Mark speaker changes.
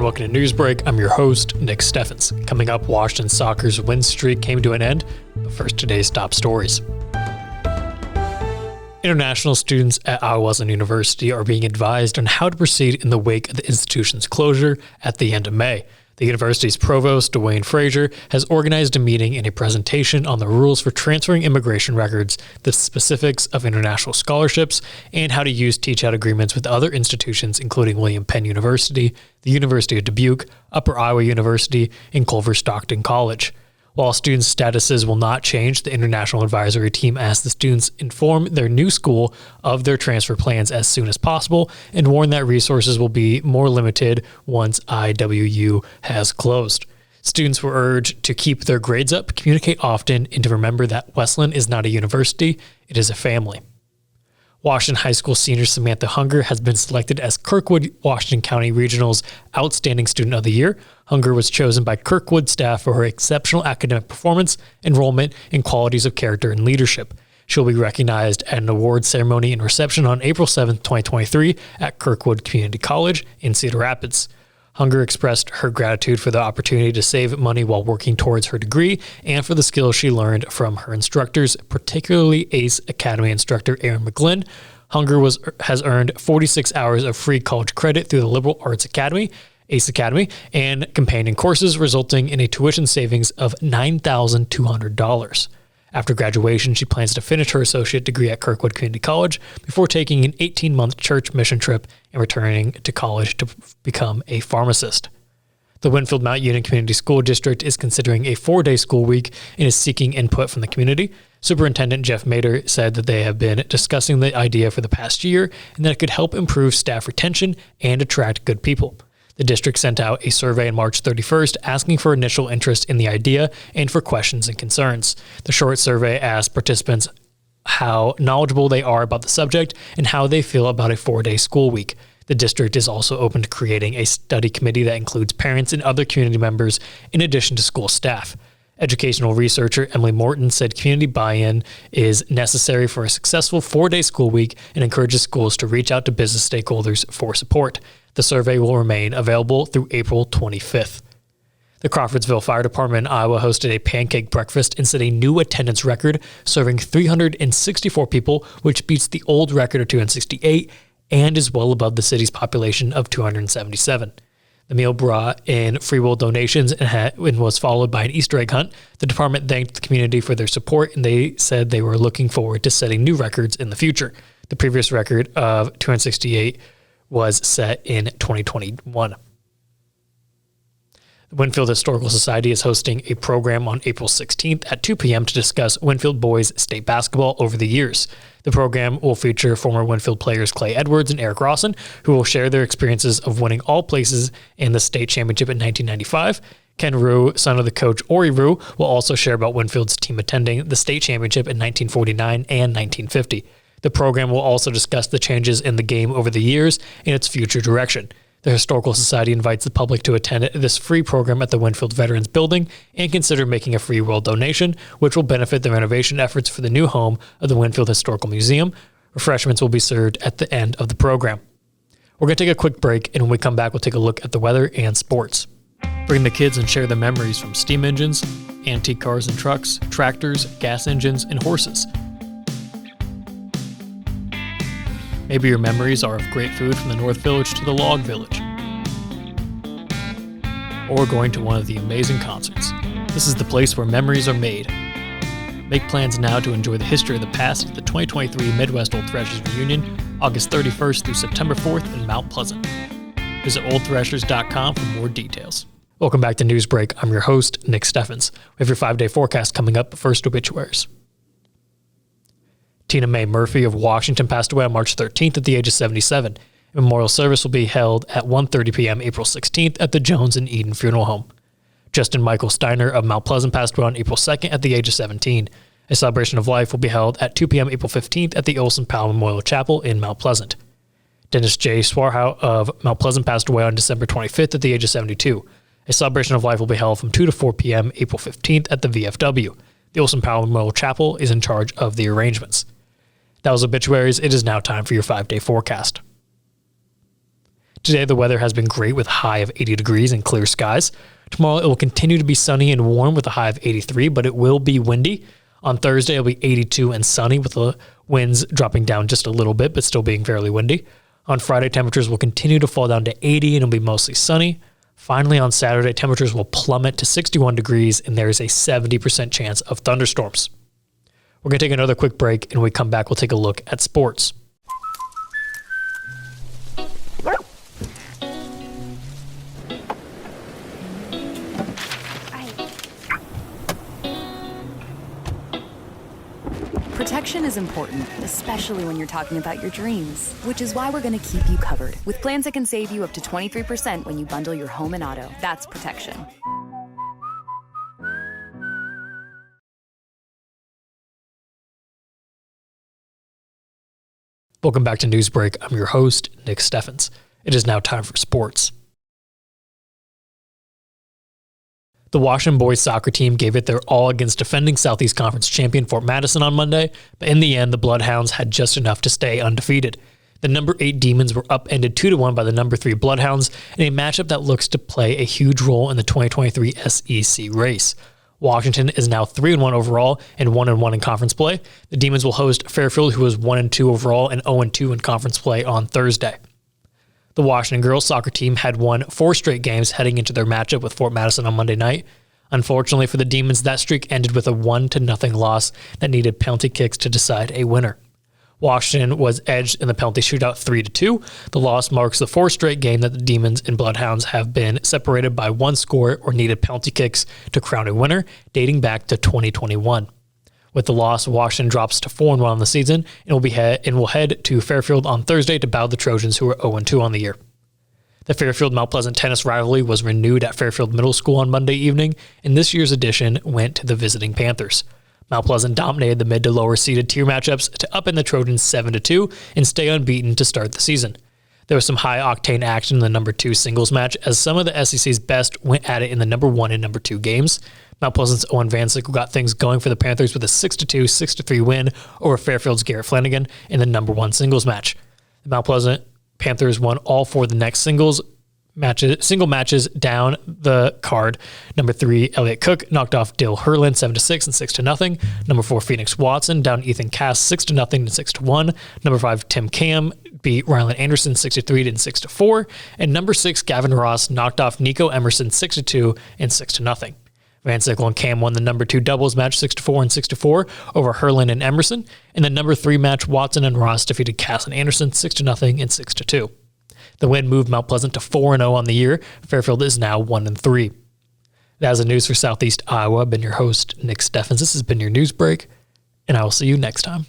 Speaker 1: everyone, welcome to Newsbreak. I'm your host, Nick Steffens. Coming up, Washington soccer's win streak came to an end, but first, today's top stories. International students at Iowa Wesleyan University are being advised on how to proceed in the wake of the institution's closure at the end of May. The university's provost, Dwayne Frazier, has organized a meeting and a presentation on the rules for transferring immigration records, the specifics of international scholarships, and how to use teach-out agreements with other institutions, including William Penn University, the University of Dubuque, Upper Iowa University, and Culver Stockton College. While students' statuses will not change, the International Advisory Team asked the students inform their new school of their transfer plans as soon as possible and warned that resources will be more limited once IWU has closed. Students were urged to keep their grades up, communicate often, and to remember that Wesleyan is not a university, it is a family. Washington High School senior Samantha Hunger has been selected as Kirkwood, Washington County Regional's Outstanding Student of the Year. Hunger was chosen by Kirkwood staff for her exceptional academic performance, enrollment, and qualities of character and leadership. She'll be recognized at an awards ceremony and reception on April 7, 2023 at Kirkwood Community College in Cedar Rapids. Hunger expressed her gratitude for the opportunity to save money while working towards her degree and for the skills she learned from her instructors, particularly ACE Academy instructor Aaron McGlynn. Hunger has earned 46 hours of free college credit through the Liberal Arts Academy, ACE Academy, and companion courses, resulting in a tuition savings of $9,200. After graduation, she plans to finish her associate degree at Kirkwood Community College before taking an 18-month church mission trip and returning to college to become a pharmacist. The Winfield Mount Union Community School District is considering a 4-day school week and is seeking input from the community. Superintendent Jeff Mader said that they have been discussing the idea for the past year and that it could help improve staff retention and attract good people. The district sent out a survey on March 31st asking for initial interest in the idea and for questions and concerns. The short survey asked participants how knowledgeable they are about the subject and how they feel about a 4-day school week. The district is also open to creating a study committee that includes parents and other community members in addition to school staff. Educational researcher Emily Morton said community buy-in is necessary for a successful 4-day school week and encourages schools to reach out to business stakeholders for support. The survey will remain available through April 25th. The Crawfordsville Fire Department in Iowa hosted a pancake breakfast and set a new attendance record, serving 364 people, which beats the old record of 268 and is well above the city's population of 277. The meal brought in free will donations and was followed by an Easter egg hunt. The department thanked the community for their support, and they said they were looking forward to setting new records in the future. The previous record of 268 was set in 2021. The Winfield Historical Society is hosting a program on April 16th at 2 p.m. to discuss Winfield boys state basketball over the years. The program will feature former Winfield players Clay Edwards and Eric Rawson, who will share their experiences of winning all places in the state championship in 1995. Ken Rue, son of the coach Ori Rue, will also share about Winfield's team attending the state championship in 1949 and 1950. The program will also discuss the changes in the game over the years and its future direction. The Historical Society invites the public to attend this free program at the Winfield Veterans Building and consider making a free will donation, which will benefit the renovation efforts for the new home of the Winfield Historical Museum. Refreshments will be served at the end of the program. We're going to take a quick break, and when we come back, we'll take a look at the weather and sports. Bring the kids and share the memories from steam engines, antique cars and trucks, tractors, gas engines, and horses. Maybe your memories are of great food from the North Village to the Log Village, or going to one of the amazing concerts. This is the place where memories are made. Make plans now to enjoy the history of the past at the 2023 Midwest Old Thrashers Reunion, August 31st through September 4th in Mount Pleasant. Visit oldthrashers.com for more details. Welcome back to Newsbreak. I'm your host, Nick Steffens. We have your 5-day forecast coming up, but first obituaries. Tina Mae Murphy of Washington passed away on March 13th at the age of 77. A memorial service will be held at 1:30 p.m. April 16th at the Jones and Eden Funeral Home. Justin Michael Steiner of Mount Pleasant passed away on April 2nd at the age of 17. A celebration of life will be held at 2 p.m. April 15th at the Olson Powell Memorial Chapel in Mount Pleasant. Dennis J. Swarhout of Mount Pleasant passed away on December 25th at the age of 72. A celebration of life will be held from 2 to 4 p.m. April 15th at the VFW. The Olson Powell Memorial Chapel is in charge of the arrangements. That was obituaries. It is now time for your 5-day forecast. Today, the weather has been great with a high of 80 degrees and clear skies. Tomorrow, it will continue to be sunny and warm with a high of 83, but it will be windy. On Thursday, it'll be 82 and sunny with the winds dropping down just a little bit, but still being fairly windy. On Friday, temperatures will continue to fall down to 80 and it'll be mostly sunny. Finally, on Saturday, temperatures will plummet to 61 degrees and there is a 70% chance of thunderstorms. We're going to take another quick break, and when we come back, we'll take a look at sports.
Speaker 2: Protection is important, especially when you're talking about your dreams, which is why we're going to keep you covered with plans that can save you up to 23% when you bundle your home and auto. That's protection.
Speaker 1: Welcome back to Newsbreak. I'm your host, Nick Steffens. It is now time for sports. The Washington boys soccer team gave it their all against defending Southeast Conference champion Fort Madison on Monday, but in the end, the Bloodhounds had just enough to stay undefeated. The number 8 Demons were upended 2-1 by the number 3 Bloodhounds in a matchup that looks to play a huge role in the 2023 SEC race. Washington is now 3-1 overall and 1-1 in conference play. The Demons will host Fairfield, who is 1-2 overall and 0-2 in conference play on Thursday. The Washington girls soccer team had won 4 straight games heading into their matchup with Fort Madison on Monday night. Unfortunately for the Demons, that streak ended with a 1-0 loss that needed penalty kicks to decide a winner. Washington was edged in the penalty shootout 3-2. The loss marks the 4th straight game that the Demons and Bloodhounds have been separated by 1 score or needed penalty kicks to crown a winner, dating back to 2021. With the loss, Washington drops to 4-1 on the season and will head to Fairfield on Thursday to battle the Trojans, who are 0-2 on the year. The Fairfield-Mount Pleasant tennis rivalry was renewed at Fairfield Middle School on Monday evening, and this year's edition went to the visiting Panthers. Mount Pleasant dominated the mid to lower seeded tier matchups to upend the Trojans 7-2 and stay unbeaten to start the season. There was some high-octane action in the number 2 singles match, as some of the SEC's best went at it in the number 1 and number 2 games. Mount Pleasant's Owen Van Sickle got things going for the Panthers with a 6-2, 6-3 win over Fairfield's Garrett Flanagan in the number 1 singles match. The Mount Pleasant Panthers won all 4 of the next single matches down the card. Number 3, Elliott Cook knocked off Dill Herlin 7-6 and 6-0. Number 4, Phoenix Watson down Ethan Cass 6-0 and 6-1. Number 5, Tim Cam beat Rylan Anderson 6-3 and 6-4. And number 6, Gavin Ross knocked off Nico Emerson 6-2 and 6-0. Van Sickle and Cam won the number 2 doubles match 6-4 and 6-4 over Herlin and Emerson. In the number 3 match, Watson and Ross defeated Cass and Anderson 6-0 and 6-2. The win moved Mount Pleasant to 4-0 on the year. Fairfield is now 1-3. That is the news for Southeast Iowa. I've been your host, Nick Steffens. This has been your news break, and I will see you next time.